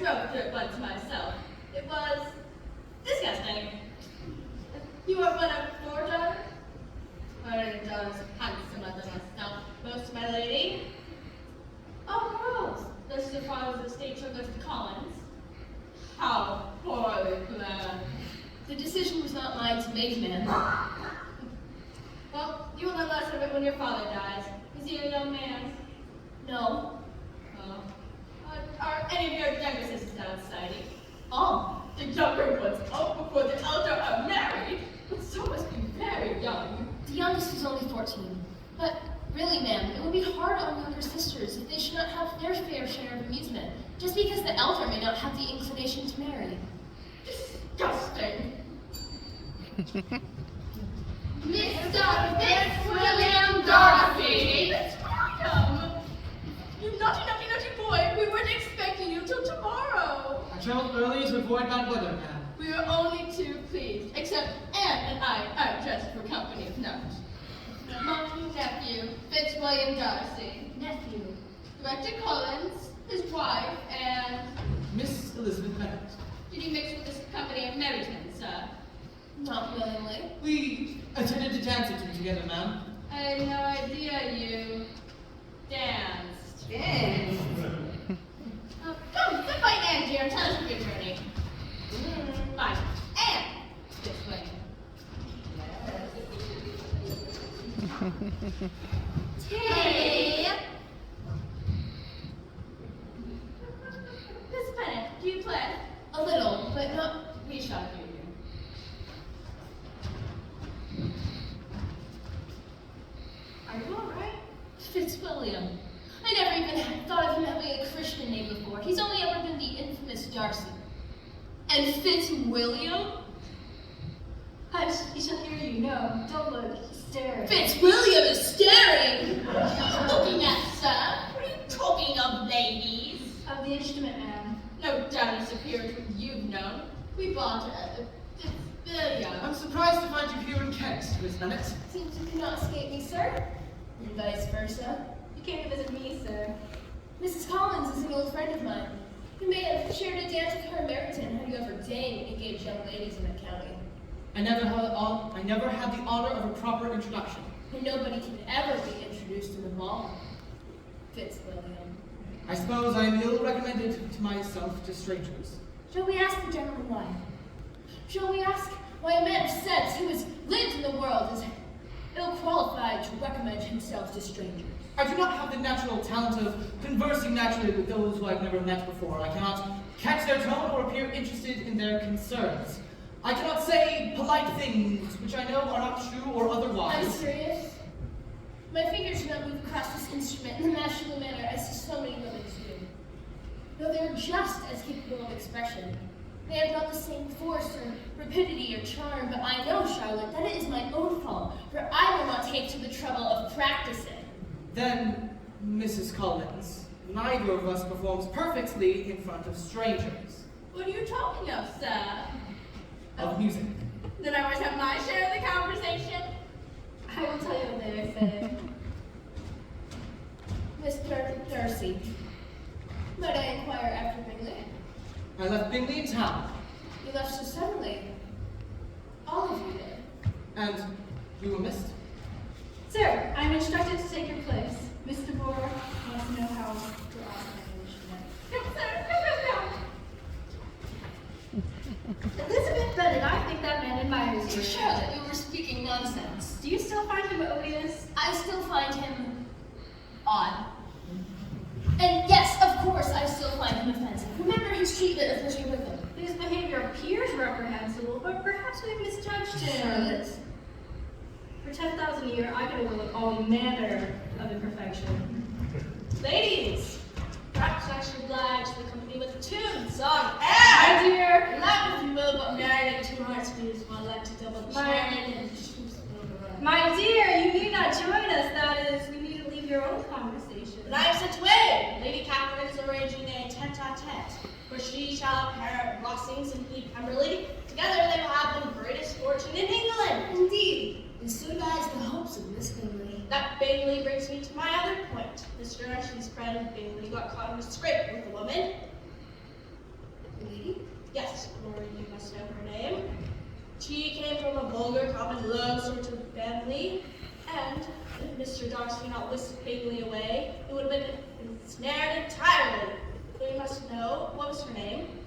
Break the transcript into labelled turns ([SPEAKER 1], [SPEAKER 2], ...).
[SPEAKER 1] drove through it once myself. It was disgusting. You are one of 4 daughters? My daughter's handsomer than myself, most my lady. Oh, girls, this is the father's estate shall go to the Collins. How poorly planned.
[SPEAKER 2] The decision was not mine to make, ma'am.
[SPEAKER 1] Well, you will learn less of it when your father dies. Is he a young man?
[SPEAKER 2] No.
[SPEAKER 1] Oh. Are any of your younger sisters out of society?
[SPEAKER 2] All.
[SPEAKER 1] The younger ones out before the elder are married? But so must be very young.
[SPEAKER 2] The youngest is only 14. But really, ma'am, it would be hard on younger sisters if they should not have their fair share of amusement, just because the elder may not have the inclination to marry.
[SPEAKER 1] Disgusting.
[SPEAKER 3] Mr. Fitzwilliam Darcy!
[SPEAKER 1] You naughty boy, we weren't expecting you till tomorrow.
[SPEAKER 4] I traveled early to avoid bad weather, ma'am.
[SPEAKER 1] We are only too pleased, except Anne and I are dressed for company of note. My nephew, Fitzwilliam Darcy.
[SPEAKER 3] Nephew.
[SPEAKER 1] Director Collins, his wife, and...
[SPEAKER 4] Miss Elizabeth Bennet.
[SPEAKER 1] Did you mix with this company of Merryton, sir?
[SPEAKER 2] Not willingly.
[SPEAKER 4] We attended a dance interview together, ma'am.
[SPEAKER 1] I had no idea you danced.
[SPEAKER 3] Danced?
[SPEAKER 1] Come, invite Anne here and tell us your journey. Fine. Anne! This way.
[SPEAKER 3] Hey!
[SPEAKER 1] Miss Bennet, do you play?
[SPEAKER 2] A little, but not...
[SPEAKER 1] We shall do you. Are you alright?
[SPEAKER 2] Fitzwilliam. I never even thought of him having a Christian name before. He's only ever been the infamous Darcy. And Fitzwilliam?
[SPEAKER 3] Hush, he shall hear you. No, don't look. He's staring.
[SPEAKER 2] Fitzwilliam is staring!
[SPEAKER 1] Looking at, sir? What are you talking of, ladies?
[SPEAKER 3] Of the instrument, ma'am.
[SPEAKER 1] No doubt it's superior to what you've known. We bought Fitzwilliam.
[SPEAKER 4] I'm surprised to find you here in Kent, Miss Bennet.
[SPEAKER 2] Seems you cannot escape me, sir. And vice versa.
[SPEAKER 3] You came to visit me, sir.
[SPEAKER 2] Mrs. Collins is an old friend of mine. You may have shared a dance with her in Merryton had you ever deigned to engage young ladies in that county.
[SPEAKER 4] I never had the honor of a proper introduction.
[SPEAKER 2] And nobody can ever be introduced in the ball. Fitzwilliam.
[SPEAKER 4] I suppose I am ill recommended to myself to strangers.
[SPEAKER 2] Shall we ask the gentleman why? Shall we ask why a man of sense who has lived in the world is ill-qualified to recommend himself to strangers?
[SPEAKER 4] I do not have the natural talent of conversing naturally with those who I've never met before. I cannot catch their tone or appear interested in their concerns. I cannot say polite things which I know are not true or
[SPEAKER 2] I'm
[SPEAKER 4] otherwise.
[SPEAKER 2] serious. My fingers do not move across this instrument in the national manner as so many women's do. Though they are just as capable of expression, they have not the same force or rapidity or charm, but I know, Charlotte, that it is my own fault, for I will not take to the trouble of practicing.
[SPEAKER 4] Then, Mrs. Collins, neither of us performs perfectly in front of strangers.
[SPEAKER 1] What are you talking of, sir?
[SPEAKER 4] Of music.
[SPEAKER 1] Then I must have my share of the conversation.
[SPEAKER 3] I will tell you later, Faye.
[SPEAKER 2] Mr. Darcy, might I inquire after Bingley?
[SPEAKER 4] I left Bingley in town,
[SPEAKER 2] You left so suddenly. All of you did.
[SPEAKER 4] and we were missed.
[SPEAKER 3] Sir, I am instructed to take your place. Mr. Moore wants to know how to ask my instrument.
[SPEAKER 1] Come, sir. Come.
[SPEAKER 3] Elizabeth Bennet, I think that man admires you.
[SPEAKER 2] Charlotte, you were speaking nonsense.
[SPEAKER 3] Do you still find him odious?
[SPEAKER 2] I still find him odd. And yes, of course, I still find him offensive. Remember his treatment of Mr. Wickham.
[SPEAKER 3] His behavior appears reprehensible, but perhaps we've misjudged him.
[SPEAKER 2] Charlotte.
[SPEAKER 3] For 10,000 a year, I could overlook all manner of imperfection. Ladies,
[SPEAKER 1] Perhaps I should oblige the company with a tune, song,
[SPEAKER 3] my dear,
[SPEAKER 1] Laugh if you will, but married at 2 hearts beats, one like to double
[SPEAKER 3] My-
[SPEAKER 1] chariot and troops overrun.
[SPEAKER 3] my dear, you need not join us. That is, we need to leave your own conversation.
[SPEAKER 1] But I have sent away. Lady Catherine is arranging a tete-a-tete, where she shall pair Blossings and Lee Pemberley. Together they will have the greatest fortune in England.
[SPEAKER 2] Indeed. And so dies the hopes of Miss Bingley.
[SPEAKER 1] That Bingley brings me to my other point. Mr. Ashton's friend Bingley got caught in a scrape with a woman.
[SPEAKER 2] The lady?
[SPEAKER 1] Yes, Glory, you must know her name. She came from a vulgar, common, low sort of family, and if Mr. Darcy had not whisked fatally away, it would have been ensnared entirely. So you must know, what was her name?